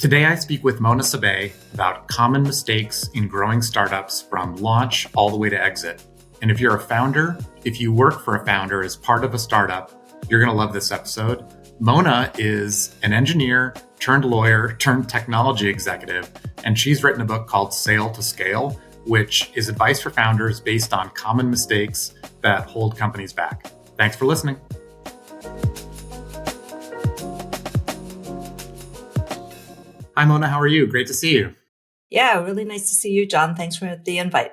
Today, I speak with Mona Sabet about common mistakes in growing startups from launch all the way to exit. And if you're a founder, if you work for a founder as part of a startup, you're going to love this episode. Mona is an engineer turned lawyer turned technology executive, and she's written a book called Sail to Scale, which is advice for founders based on common mistakes that hold companies back. Thanks for listening. Hi, Mona. How are you? Great to see you. Yeah, really nice to see you, John. Thanks for the invite.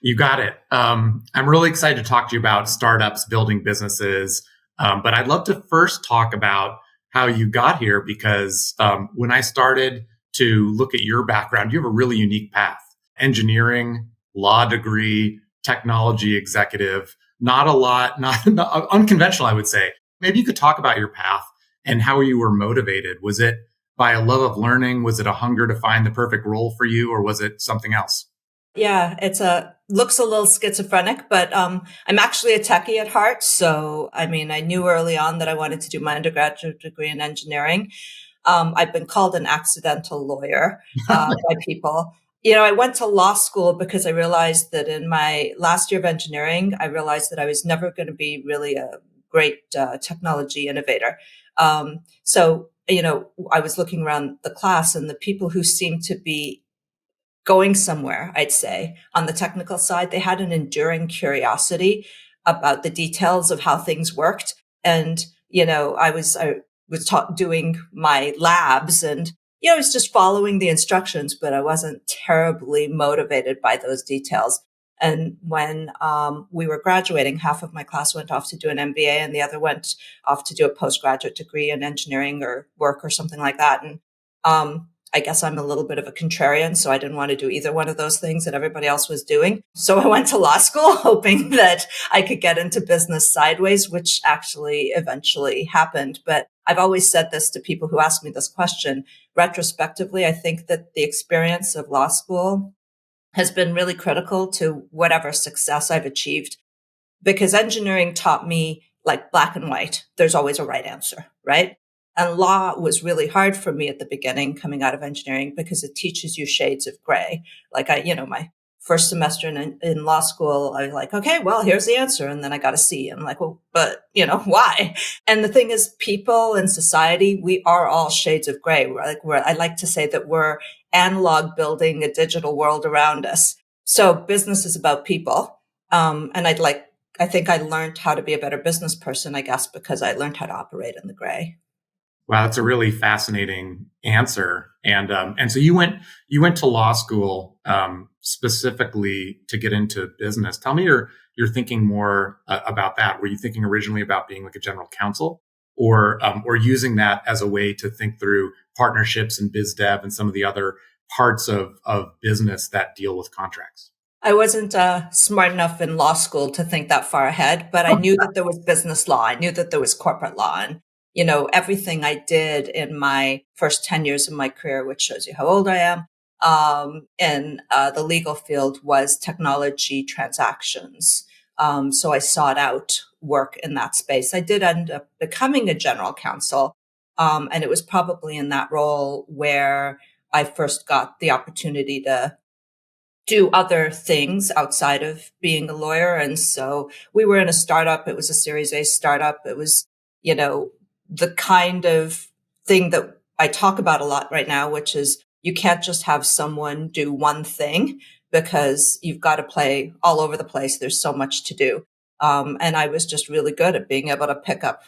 You got it. I'm really excited to talk to you about startups, building businesses. But I'd love to first talk about how you got here, because when I started to look at your background, you have a really unique path. Engineering, law degree, technology executive, not a lot, not unconventional, I would say. Maybe you could talk about your path and how you were motivated. Was it by a love of learning? Was it a hunger to find the perfect role for you, or was it something else? Yeah, looks a little schizophrenic, but I'm actually a techie at heart. So, I knew early on that I wanted to do my undergraduate degree in engineering. I've been called an accidental lawyer by people. I went to law school because I realized that in my last year of engineering, I realized that I was never going to be really a great technology innovator. I was looking around the class, and the people who seemed to be going somewhere, I'd say, on the technical side, they had an enduring curiosity about the details of how things worked. And, I was doing my labs, and, I was just following the instructions, but I wasn't terribly motivated by those details. And when we were graduating, half of my class went off to do an MBA and the other went off to do a postgraduate degree in engineering or work or something like that. And I guess I'm a little bit of a contrarian, so I didn't want to do either one of those things that everybody else was doing. So I went to law school hoping that I could get into business sideways, which actually eventually happened. But I've always said this to people who ask me this question. Retrospectively, I think that the experience of law school has been really critical to whatever success I've achieved, because engineering taught me, like, black and white. There's always a right answer, right? And law was really hard for me at the beginning coming out of engineering because it teaches you shades of gray. Like my first semester in law school, I was like, okay, well, here's the answer. And then I got a C. I'm like, well, but why? And the thing is, people in society, we are all shades of gray. I like to say that we're analog building a digital world around us. So business is about people. And I think I learned how to be a better business person, I guess, because I learned how to operate in the gray. Wow, that's a really fascinating answer. And so you went to law school specifically to get into business. Tell me your thinking more about that. Were you thinking originally about being like a general counsel, or using that as a way to think through partnerships and biz dev and some of the other parts of business that deal with contracts? I wasn't smart enough in law school to think that far ahead, but I knew that there was business law. I knew that there was corporate law. And everything I did in my first 10 years of my career, which shows you how old I am, in the legal field, was technology transactions. So I sought out work in that space. I did end up becoming a general counsel. And it was probably in that role where I first got the opportunity to do other things outside of being a lawyer. And so we were in a startup. It was a Series A startup. It was, the kind of thing that I talk about a lot right now, which is you can't just have someone do one thing, because you've got to play all over the place. There's so much to do. And I was just really good at being able to pick up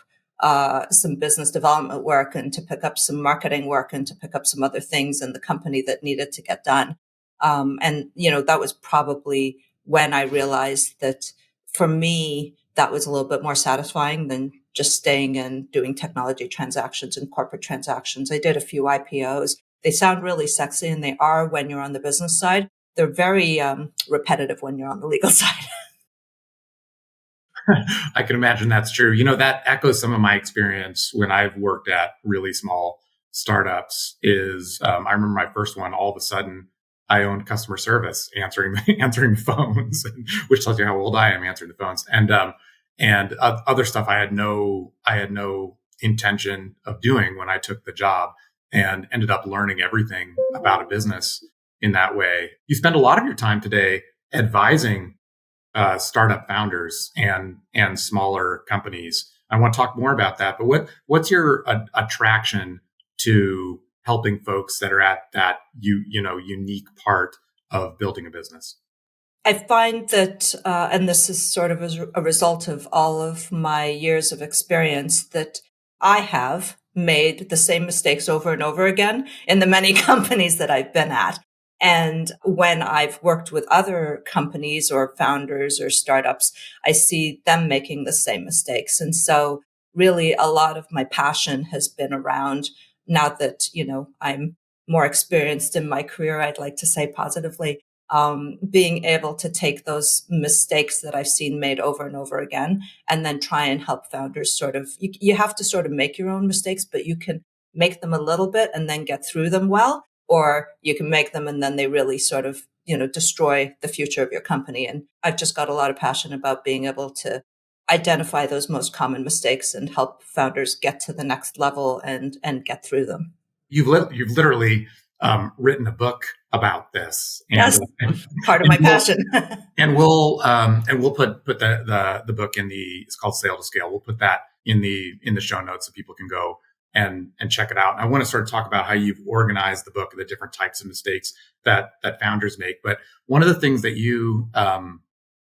some business development work, and to pick up some marketing work, and to pick up some other things in the company that needed to get done. That was probably when I realized that for me, that was a little bit more satisfying than just staying and doing technology transactions and corporate transactions. I did a few IPOs. They sound really sexy, and they are when you're on the business side. They're very repetitive when you're on the legal side. I can imagine that's true. That echoes some of my experience when I've worked at really small startups. I remember my first one, all of a sudden, I owned customer service, answering the phones, which tells you how old I am, answering the phones, and other stuff I had no intention of doing when I took the job. and ended up learning everything about a business in that way. You spend a lot of your time today advising startup founders and smaller companies. I want to talk more about that. But what's your attraction to helping folks that are at that unique part of building a business? I find that, and this is sort of a result of all of my years of experience, that I have made the same mistakes over and over again in the many companies that I've been at. And when I've worked with other companies or founders or startups, I see them making the same mistakes. And so really a lot of my passion has been around, now that, I'm more experienced in my career, I'd like to say positively, being able to take those mistakes that I've seen made over and over again, and then try and help founders you have to sort of make your own mistakes, but you can make them a little bit and then get through them well, or you can make them and then they really sort of, destroy the future of your company. And I've just got a lot of passion about being able to identify those most common mistakes and help founders get to the next level and get through them. You've literally written a book about this, Yes, part of my passion. We'll put the book in it's called Sale to Scale. We'll put that in the show notes so people can go and check it out. And I want to sort of talk about how you've organized the book and the different types of mistakes that founders make. But one of the things that you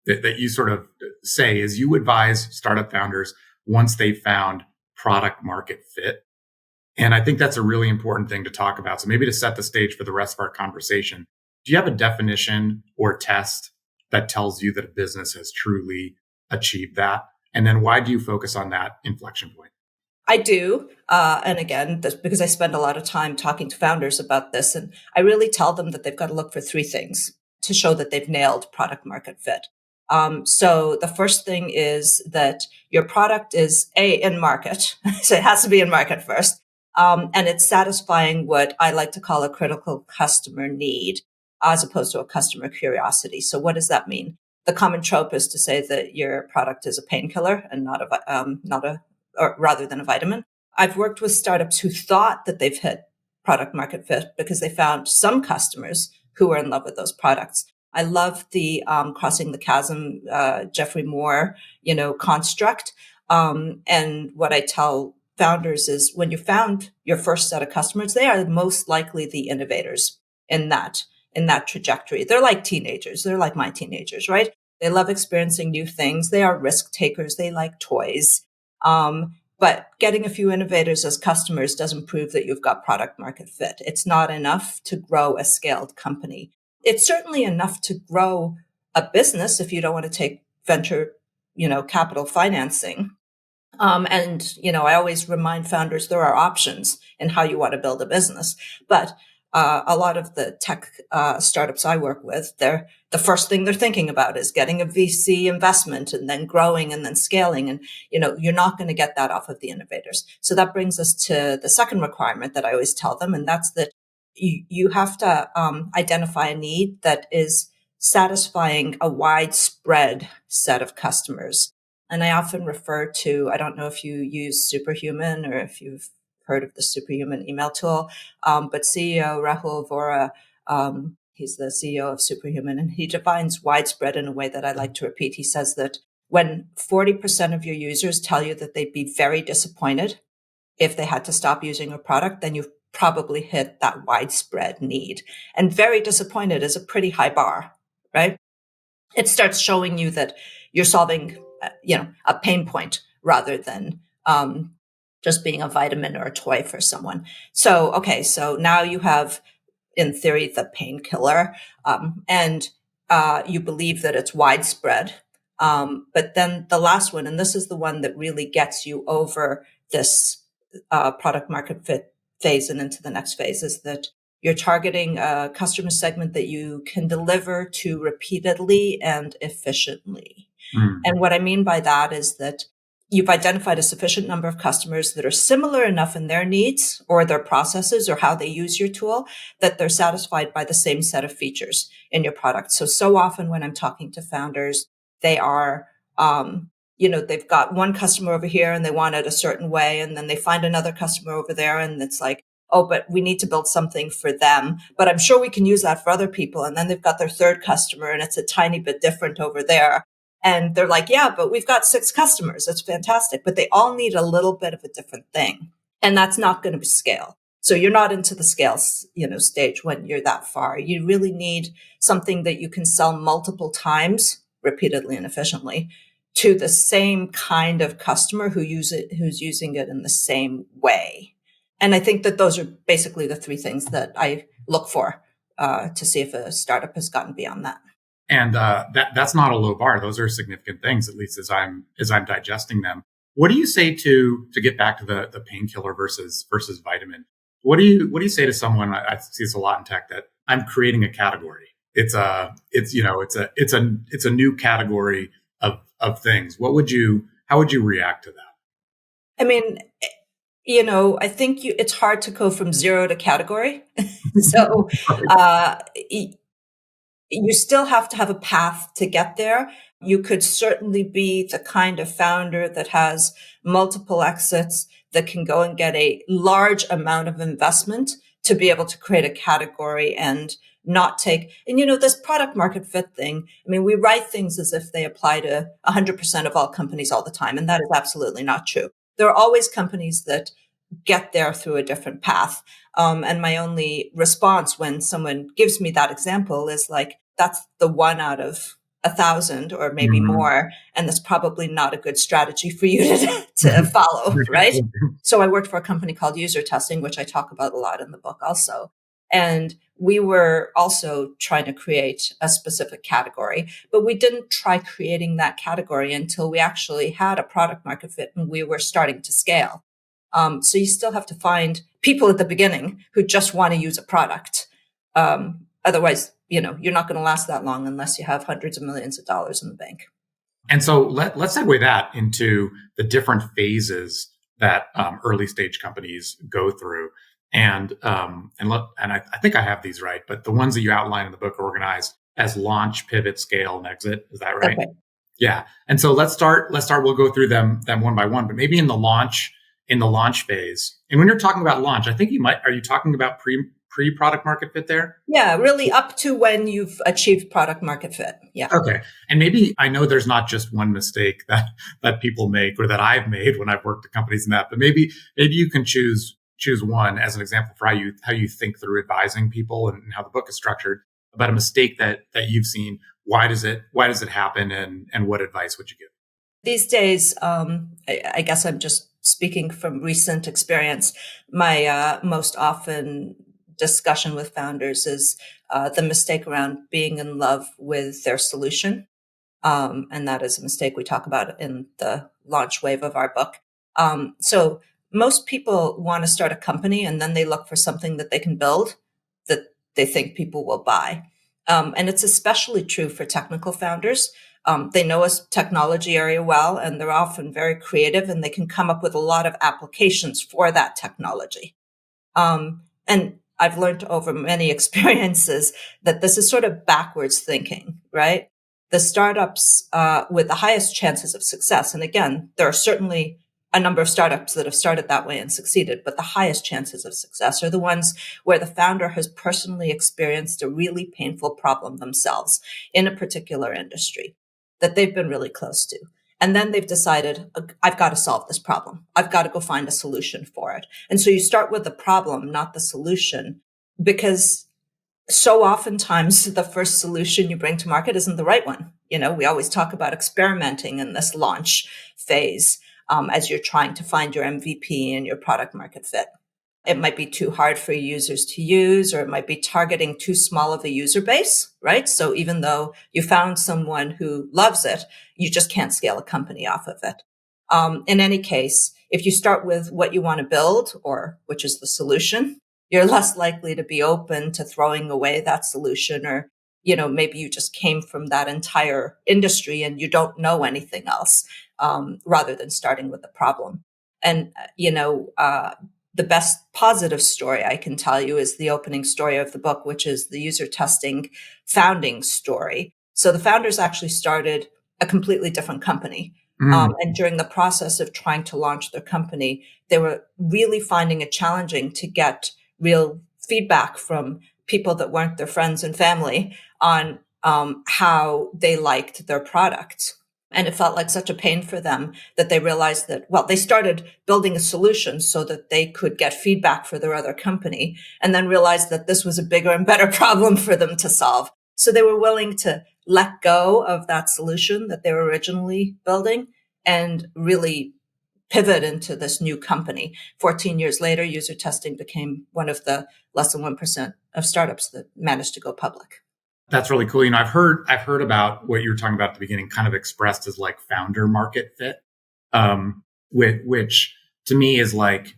that you sort of say is you advise startup founders once they've found product market fit. And I think that's a really important thing to talk about. So maybe to set the stage for the rest of our conversation, do you have a definition or test that tells you that a business has truly achieved that? And then why do you focus on that inflection point? I do. And again, that's because I spend a lot of time talking to founders about this. And I really tell them that they've got to look for three things to show that they've nailed product market fit. So the first thing is that your product is in market. So it has to be in market first. And it's satisfying what I like to call a critical customer need, as opposed to a customer curiosity. So what does that mean? The common trope is to say that your product is a painkiller and or rather than a vitamin. I've worked with startups who thought that they've hit product market fit because they found some customers who were in love with those products. I love the crossing the chasm, Jeffrey Moore, construct. And what I tell founders is when you found your first set of customers, they are most likely the innovators in that trajectory. They're like teenagers. They're like my teenagers, right? They love experiencing new things. They are risk takers. They like toys. But getting a few innovators as customers doesn't prove that you've got product market fit. It's not enough to grow a scaled company. It's certainly enough to grow a business if you don't want to take venture, capital financing. I always remind founders there are options in how you want to build a business. But a lot of the tech startups I work with, the first thing they're thinking about is getting a VC investment and then growing and then scaling. And, you're not going to get that off of the innovators. So that brings us to the second requirement that I always tell them, and that's that you have to identify a need that is satisfying a widespread set of customers. And I often refer to, I don't know if you use Superhuman or if you've heard of the Superhuman email tool, but CEO Rahul Vora, he's the CEO of Superhuman, and he defines widespread in a way that I like to repeat. He says that when 40% of your users tell you that they'd be very disappointed if they had to stop using a product, then you've probably hit that widespread need. And very disappointed is a pretty high bar, right? It starts showing you that you're solving, a pain point rather than just being a vitamin or a toy for someone. So now you have, in theory, the painkiller, and you believe that it's widespread. But then the last one, and this is the one that really gets you over this product market fit phase and into the next phase, is that you're targeting a customer segment that you can deliver to repeatedly and efficiently. And what I mean by that is that you've identified a sufficient number of customers that are similar enough in their needs or their processes or how they use your tool that they're satisfied by the same set of features in your product. So often when I'm talking to founders, they are, they've got one customer over here and they want it a certain way. And then they find another customer over there and it's like, oh, but we need to build something for them. But I'm sure we can use that for other people. And then they've got their third customer and it's a tiny bit different over there. And they're like, yeah, but we've got 6 customers. That's fantastic. But they all need a little bit of a different thing. And that's not going to scale. So you're not into the scale, stage when you're that far. You really need something that you can sell multiple times, repeatedly and efficiently, to the same kind of customer who's using it in the same way. And I think that those are basically the 3 things that I look for to see if a startup has gotten beyond that. And that's not a low bar. Those are significant things, at least as I'm digesting them. What do you say to get back to the painkiller versus vitamin? What do you say to someone? I see this a lot in tech, that I'm creating a category. It's a new category of things. How would you react to that? I mean, I think it's hard to go from 0 to category. So you still have to have a path to get there. You could certainly be the kind of founder that has multiple exits, that can go and get a large amount of investment to be able to create a category and not take, and this product market fit thing. I mean, we write things as if they apply to 100% of all companies all the time. And that is absolutely not true. There are always companies that get there through a different path. And my only response when someone gives me that example is like, that's the 1 out of 1,000 or maybe more. And that's probably not a good strategy for you to follow, right? So I worked for a company called User Testing, which I talk about a lot in the book also. And we were also trying to create a specific category, but we didn't try creating that category until we actually had a product market fit and we were starting to scale. So you still have to find people at the beginning who just want to use a product. Otherwise, you're not going to last that long unless you have hundreds of millions of dollars in the bank. And so let's segue that into the different phases that early stage companies go through. And I think I have these right, but the ones that you outline in the book are organized as launch, pivot, scale, and exit. Is that right? Okay. Yeah. And so let's start. We'll go through them one by one, but maybe in the launch phase. And when you're talking about launch, I think are you talking about pre-product market fit there? Yeah, really up to when you've achieved product market fit. Yeah. Okay. And maybe, I know there's not just one mistake that people make or that I've made when I've worked at companies in that, but maybe you can choose one as an example for how you think through advising people and how the book is structured about a mistake that you've seen. Why does it happen, and what advice would you give? These days, I guess I'm just speaking from recent experience. My most often discussion with founders is the mistake around being in love with their solution. And that is a mistake we talk about in the launch wave of our book. So most people want to start a company and then they look for something that they can build that they think people will buy. And it's especially true for technical founders. They know a technology area well, and they're often very creative, and they can come up with a lot of applications for that technology. And I've learned over many experiences that this is sort of backwards thinking, right? The startups with the highest chances of success, and again, there are certainly a number of startups that have started that way and succeeded, but the highest chances of success are the ones where the founder has personally experienced a really painful problem themselves in a particular industry that they've been really close to. And then they've decided, I've got to solve this problem. I've got to go find a solution for it. And so you start with the problem, not the solution, because so oftentimes the first solution you bring to market isn't the right one. We always talk about experimenting in this launch phase as you're trying to find your MVP and your product market fit. It might be too hard for users to use, or it might be targeting too small of a user base, right? So even though you found someone who loves it, you just can't scale a company off of it. In any case, if you start with what you want to build, or which is the solution, you're less likely to be open to throwing away that solution, or, maybe you just came from that entire industry and you don't know anything else, rather than starting with the problem. And, the best positive story I can tell you is the opening story of the book, which is the user testing founding story. So the founders actually started a completely different company. Mm. And during the process of trying to launch their company, they were really finding it challenging to get real feedback from people that weren't their friends and family on how they liked their product. And it felt like such a pain for them that they realized that, well, they started building a solution so that they could get feedback for their other company, and then realized that this was a bigger and better problem for them to solve. So they were willing to let go of that solution that they were originally building and really pivot into this new company. 14 years later, user testing became one of the less than 1% of startups that managed to go public. That's really cool. I've heard about what you were talking about at the beginning, kind of expressed as like founder market fit, which to me is like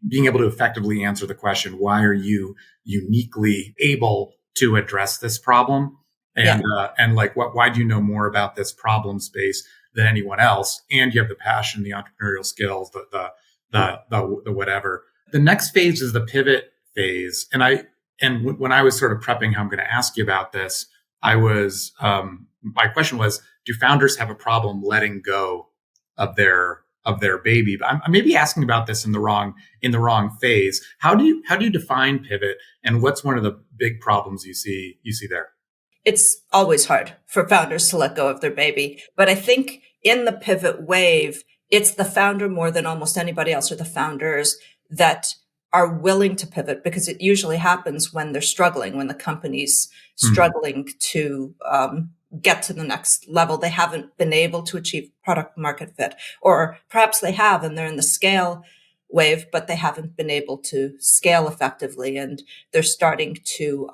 being able to effectively answer the question, why are you uniquely able to address this problem? Yeah. And like, why do you know more about this problem space than anyone else? And you have the passion, the entrepreneurial skills, the whatever. The next phase is the pivot phase. When I was sort of prepping how I'm going to ask you about this, my question was, do founders have a problem letting go of their baby? But I'm maybe asking about this in the wrong phase. How do you define pivot, and what's one of the big problems you see there? It's always hard for founders to let go of their baby. But I think in the pivot wave, it's the founder more than almost anybody else, or the founders that are willing to pivot, because it usually happens when they're struggling, when the company's struggling to get to the next level. They haven't been able to achieve product market fit, or perhaps they have and they're in the scale wave, but they haven't been able to scale effectively. And they're starting to,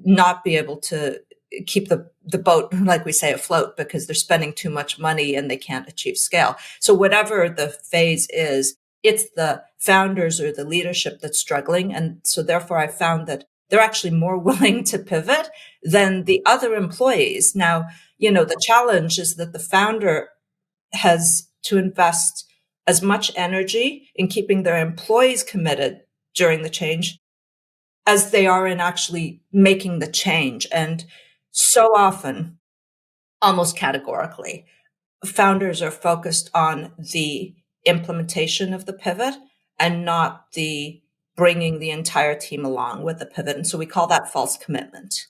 not be able to keep the boat, like we say, afloat, because they're spending too much money and they can't achieve scale. So whatever the phase is, it's the founders or the leadership that's struggling. And so therefore I found that they're actually more willing to pivot than the other employees. Now, the challenge is that the founder has to invest as much energy in keeping their employees committed during the change as they are in actually making the change. And so often, almost categorically, founders are focused on the implementation of the pivot and not the bringing the entire team along with the pivot. And so we call that false commitment.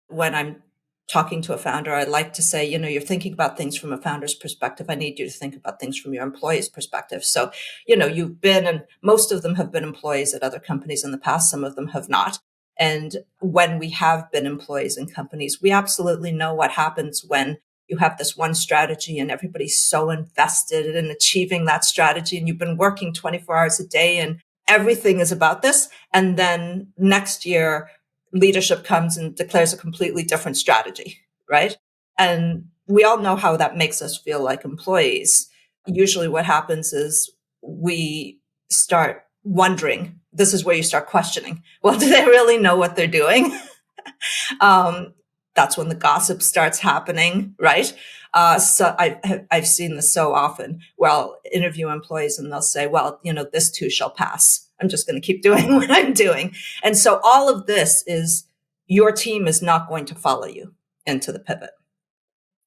When I'm talking to a founder, I like to say, you're thinking about things from a founder's perspective. I need you to think about things from your employee's perspective. So, you've been, and most of them have been employees at other companies in the past. Some of them have not. And when we have been employees in companies, we absolutely know what happens when you have this one strategy and everybody's so invested in achieving that strategy, and you've been working 24 hours a day and everything is about this. And then next year, leadership comes and declares a completely different strategy, right? And we all know how that makes us feel like employees. Usually what happens is we start wondering. This is where you start questioning. Well, do they really know what they're doing? That's when the gossip starts happening, right? So I've seen this so often. Well, interview employees and they'll say, well, this too shall pass. I'm just going to keep doing what I'm doing. And so all of this is, your team is not going to follow you into the pivot.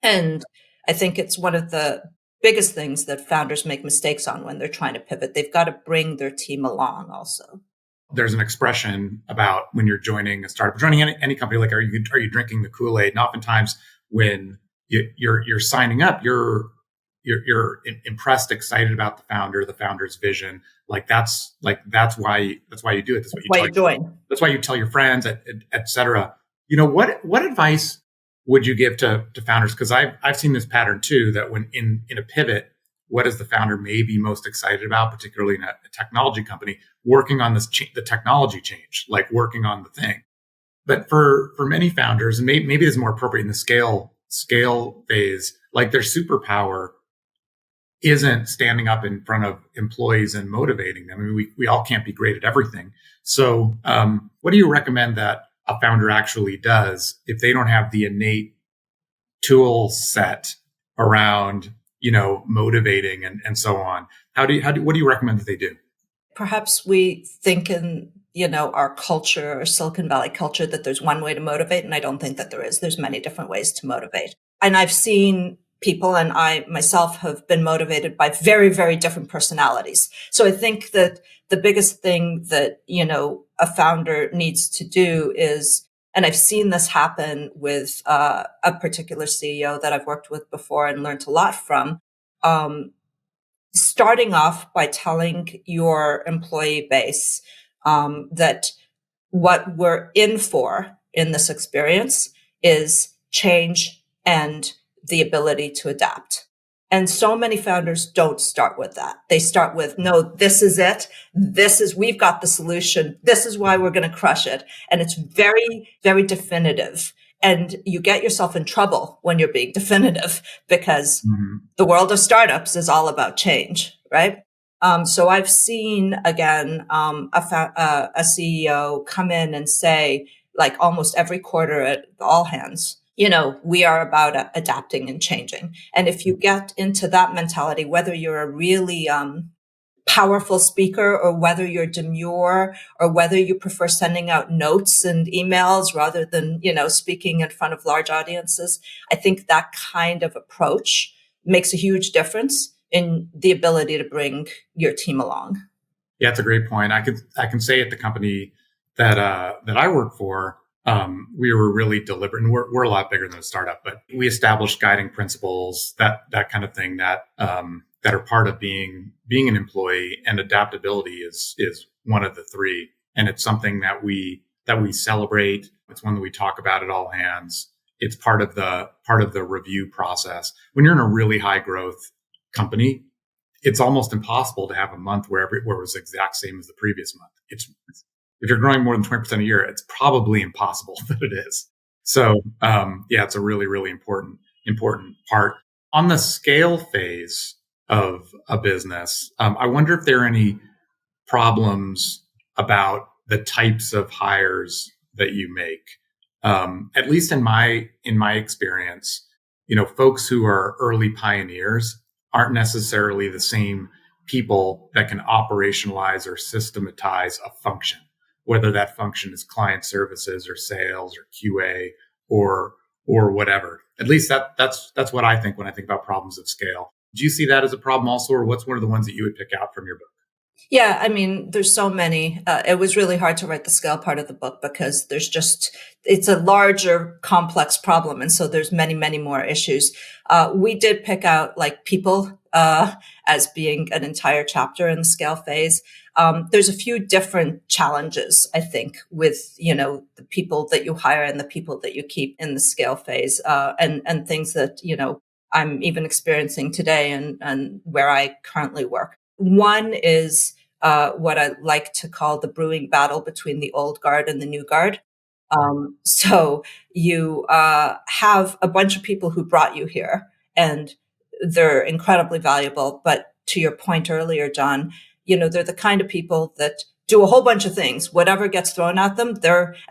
And I think it's one of the biggest things that founders make mistakes on when they're trying to pivot. They've got to bring their team along also. There's an expression about when you're joining a startup, joining any company, like, are you drinking the Kool-Aid? And oftentimes when you're signing up, you're impressed, excited about the founder's vision. That's why you do it. That's why you tell your friends, et cetera. What advice would you give to founders? Because I've seen this pattern too, that when in a pivot, what is the founder maybe most excited about, particularly in a technology company, working on the technology change, like working on the thing. But for many founders, and maybe it's more appropriate in the scale phase, like their superpower isn't standing up in front of employees and motivating them. I mean, we all can't be great at everything. So what do you recommend that a founder actually does if they don't have the innate tool set around motivating and so on? What do you recommend that they do? Perhaps we think in, our culture, or Silicon Valley culture, that there's one way to motivate. And I don't think that there is. There's many different ways to motivate. And I've seen people, and I myself have been motivated by very, very different personalities. So I think that the biggest thing that, a founder needs to do is, and I've seen this happen with a particular CEO that I've worked with before and learned a lot from, starting off by telling your employee base that what we're in for in this experience is change and the ability to adapt. And so many founders don't start with that. They start with, no, this is it. We've got the solution. This is why we're going to crush it. And it's very, very definitive. And you get yourself in trouble when you're being definitive, because the world of startups is all about change, right? So I've seen, again, a CEO come in and say, like almost every quarter at all hands, we are about adapting and changing. And if you get into that mentality, whether you're a really powerful speaker or whether you're demure or whether you prefer sending out notes and emails rather than, speaking in front of large audiences, I think that kind of approach makes a huge difference in the ability to bring your team along. Yeah, that's a great point. I can say at the company that I work for, we were really deliberate, and we're a lot bigger than a startup, but we established guiding principles, that kind of thing that are part of being an employee, and adaptability is one of the three. And it's something that we celebrate. It's one that we talk about at all hands. It's part of the review process. When you're in a really high growth company, it's almost impossible to have a month where it was the exact same as the previous month. If you're growing more than 20% a year, it's probably impossible that it is. So, it's a really, really important part. On the scale phase of a business, I wonder if there are any problems about the types of hires that you make. At least in my experience, folks who are early pioneers aren't necessarily the same people that can operationalize or systematize a function, whether that function is client services or sales or QA or whatever. At least that's what I think when I think about problems of scale. Do you see that as a problem also, or what's one of the ones that you would pick out from your book? Yeah, I mean, there's so many. It was really hard to write the scale part of the book because it's a larger, complex problem. And so there's many, many more issues. We did pick out like people as being an entire chapter in the scale phase. There's a few different challenges, I think, with, the people that you hire and the people that you keep in the scale phase, and things that, I'm even experiencing today and where I currently work. One is what I like to call the brewing battle between the old guard and the new guard. So you have a bunch of people who brought you here, and they're incredibly valuable. But to your point earlier, John, they're the kind of people that do a whole bunch of things. Whatever gets thrown at them,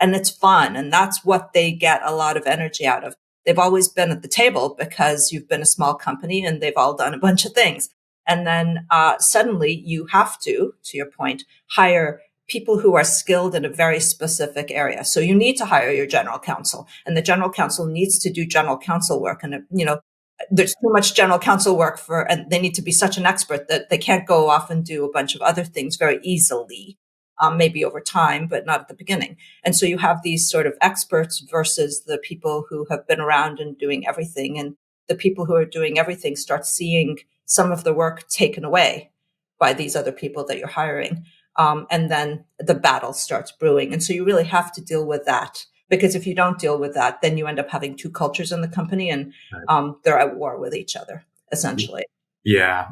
and it's fun. And that's what they get a lot of energy out of. They've always been at the table because you've been a small company and they've all done a bunch of things. And then suddenly you have to your point, hire people who are skilled in a very specific area. So you need to hire your general counsel, and the general counsel needs to do general counsel work. And, there's too much general counsel work and they need to be such an expert that they can't go off and do a bunch of other things very easily, maybe over time, but not at the beginning. And so you have these sort of experts versus the people who have been around and doing everything. And the people who are doing everything start seeing some of the work taken away by these other people that you're hiring. And then the battle starts brewing. And so you really have to deal with that, because if you don't deal with that, then you end up having two cultures in the company, and they're at war with each other, essentially. Yeah.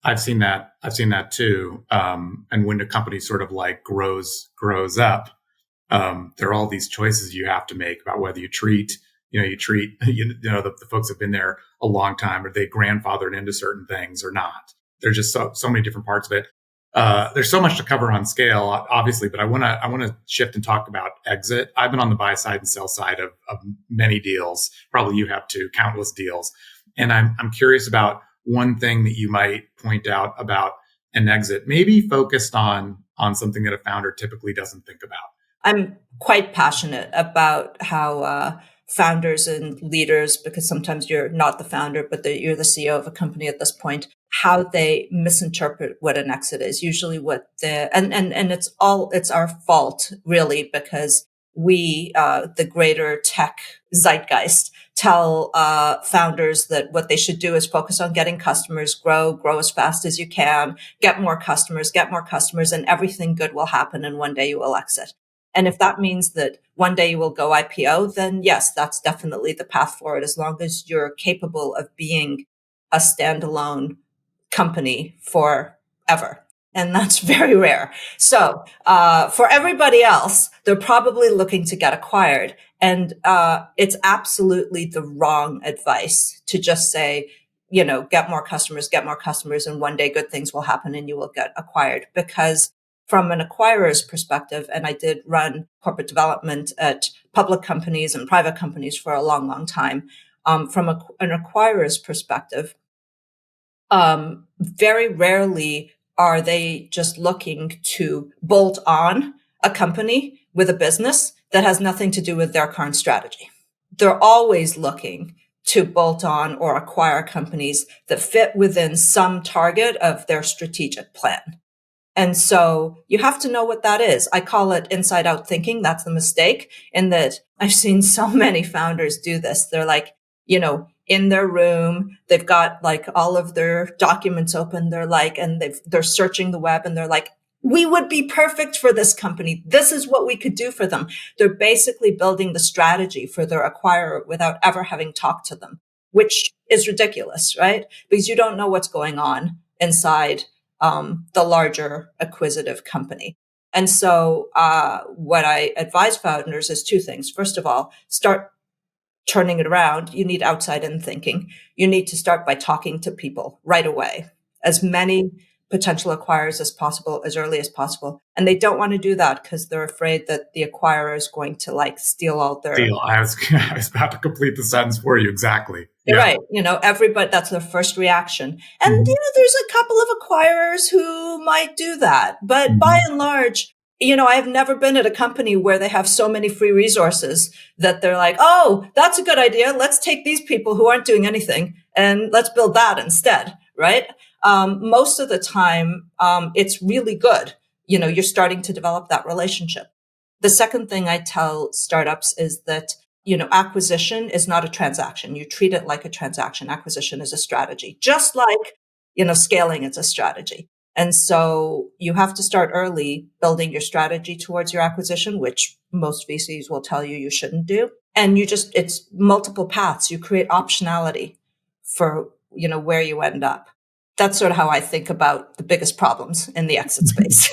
I've seen that. I've seen that too. And when a company sort of like grows up, there are all these choices you have to make about whether you treat the folks have been there a long time, or they grandfathered into certain things or not. There's just so many different parts of it. There's so much to cover on scale, obviously, but I want to shift and talk about exit. I've been on the buy side and sell side of many deals. Probably you have too, countless deals. And I'm curious about one thing that you might point out about an exit, maybe focused on something that a founder typically doesn't think about. I'm quite passionate about how founders and leaders, because sometimes you're not the founder, but you're the CEO of a company at this point, how they misinterpret what an exit is. Usually and it's our fault really, because we, the greater tech zeitgeist, tell founders that what they should do is focus on getting customers, grow as fast as you can, get more customers, and everything good will happen. And one day you will exit. And if that means that one day you will go IPO, then yes, that's definitely the path forward, as long as you're capable of being a standalone company forever. And that's very rare. So for everybody else, they're probably looking to get acquired. And it's absolutely the wrong advice to just say, get more customers, and one day good things will happen and you will get acquired. Because from an acquirer's perspective, and I did run corporate development at public companies and private companies for a long, long time, from an acquirer's perspective, very rarely are they just looking to bolt on a company with a business that has nothing to do with their current strategy. They're always looking to bolt on or acquire companies that fit within some target of their strategic plan. And so you have to know what that is. I call it inside out thinking. That's the mistake, in that I've seen so many founders do this. They're like, in their room, they've got like all of their documents open. They're like, and they're searching the web and they're like, we would be perfect for this company. This is what we could do for them. They're basically building the strategy for their acquirer without ever having talked to them, which is ridiculous, right? Because you don't know what's going on inside the larger acquisitive company. And so what I advise founders is two things. First of all, start turning it around. You need outside in thinking. You need to start by talking to people right away, as many potential acquirers as possible, as early as possible. And they don't want to do that because they're afraid that the acquirer is going to steal all their... I was about to complete the sentence for you. Exactly. Yeah. Right. Everybody, that's their first reaction. And, there's a couple of acquirers who might do that. But by and large, I've never been at a company where they have so many free resources that they're like, oh, that's a good idea. Let's take these people who aren't doing anything and let's build that instead. Right. Most of the time, it's really good. You're starting to develop that relationship. The second thing I tell startups is that, acquisition is not a transaction. You treat it like a transaction. Acquisition is a strategy, just like, scaling is a strategy. And so you have to start early building your strategy towards your acquisition, which most VCs will tell you shouldn't do. And it's multiple paths. You create optionality for, where you end up. That's sort of how I think about the biggest problems in the exit space.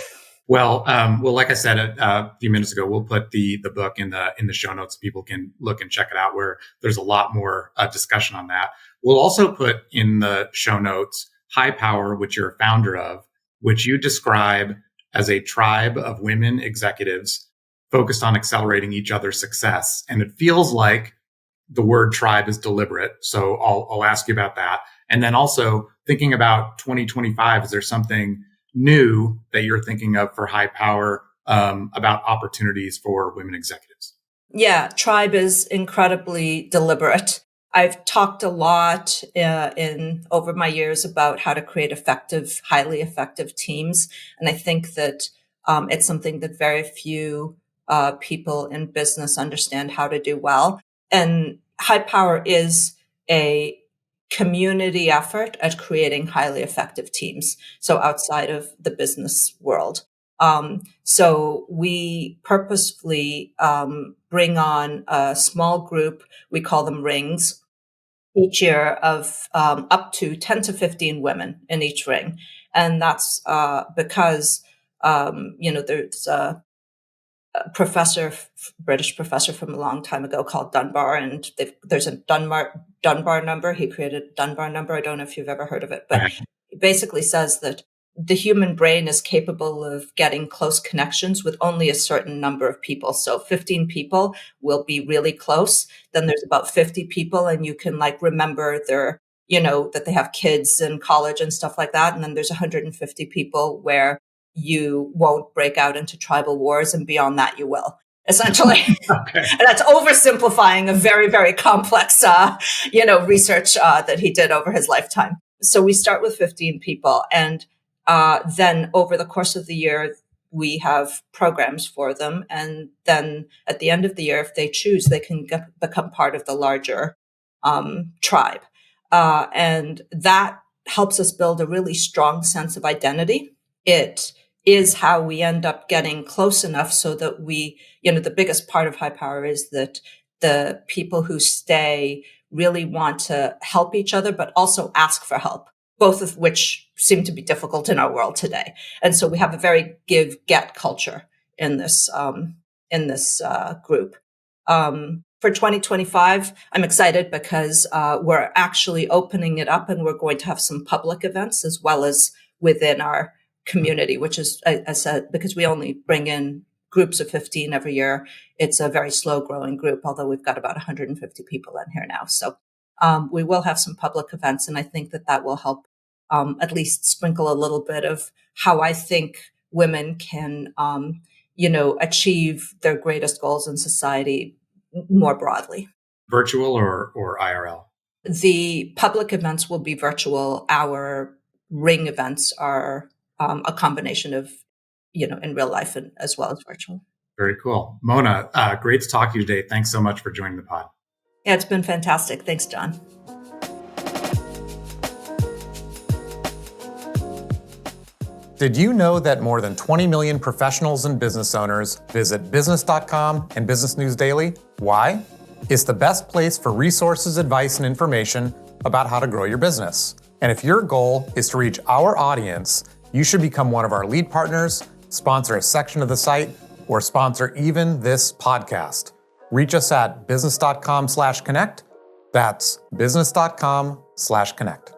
Well, like I said a few minutes ago, we'll put the book in the show notes so people can look and check it out, where there's a lot more discussion on that. We'll also put in the show notes HiPower, which you're a founder of, which you describe as a tribe of women executives focused on accelerating each other's success. And it feels like the word tribe is deliberate. So I'll ask you about that. And then also thinking about 2025, is there something new that you're thinking of for HiPower about opportunities for women executives? Yeah, tribe is incredibly deliberate. I've talked a lot over my years about how to create effective, highly effective teams. And I think that it's something that very few people in business understand how to do well. And HiPower is a community effort at creating highly effective teams. So outside of the business world. So we purposefully bring on a small group. We call them rings each year of up to 10 to 15 women in each ring. And that's because, there's a British professor from a long time ago called Dunbar, and there's a Dunbar number. He created a Dunbar number. I don't know if you've ever heard of it, but it basically says that the human brain is capable of getting close connections with only a certain number of people. So 15 people will be really close. Then there's about 50 people, and you can remember their, that they have kids in college and stuff like that. And then there's 150 people where you won't break out into tribal wars, and beyond that you will. essentially. Okay. And that's oversimplifying a very, very complex, research that he did over his lifetime. So we start with 15 people. And then over the course of the year, we have programs for them. And then at the end of the year, if they choose, they can become part of the larger tribe. And that helps us build a really strong sense of identity. It is how we end up getting close enough so that we, the biggest part of HiPower is that the people who stay really want to help each other, but also ask for help, both of which seem to be difficult in our world today. And so we have a very give-get culture in this group. For 2025, I'm excited because we're actually opening it up, and we're going to have some public events as well as within our community, which is, I said, because we only bring in groups of 15 every year. It's a very slow growing group, although we've got about 150 people in here now. So we will have some public events, and I think that will help at least sprinkle a little bit of how I think women can, achieve their greatest goals in society more broadly. Virtual or IRL? The public events will be virtual. Our ring events are a combination of, in real life and as well as virtual. Very cool. Mona, great to talk to you today. Thanks so much for joining the pod. Yeah, it's been fantastic. Thanks, John. Did you know that more than 20 million professionals and business owners visit business.com and Business News Daily? Why? It's the best place for resources, advice, and information about how to grow your business. And if your goal is to reach our audience, you should become one of our lead partners, sponsor a section of the site, or sponsor even this podcast. Reach us at business.com/connect. That's business.com/connect.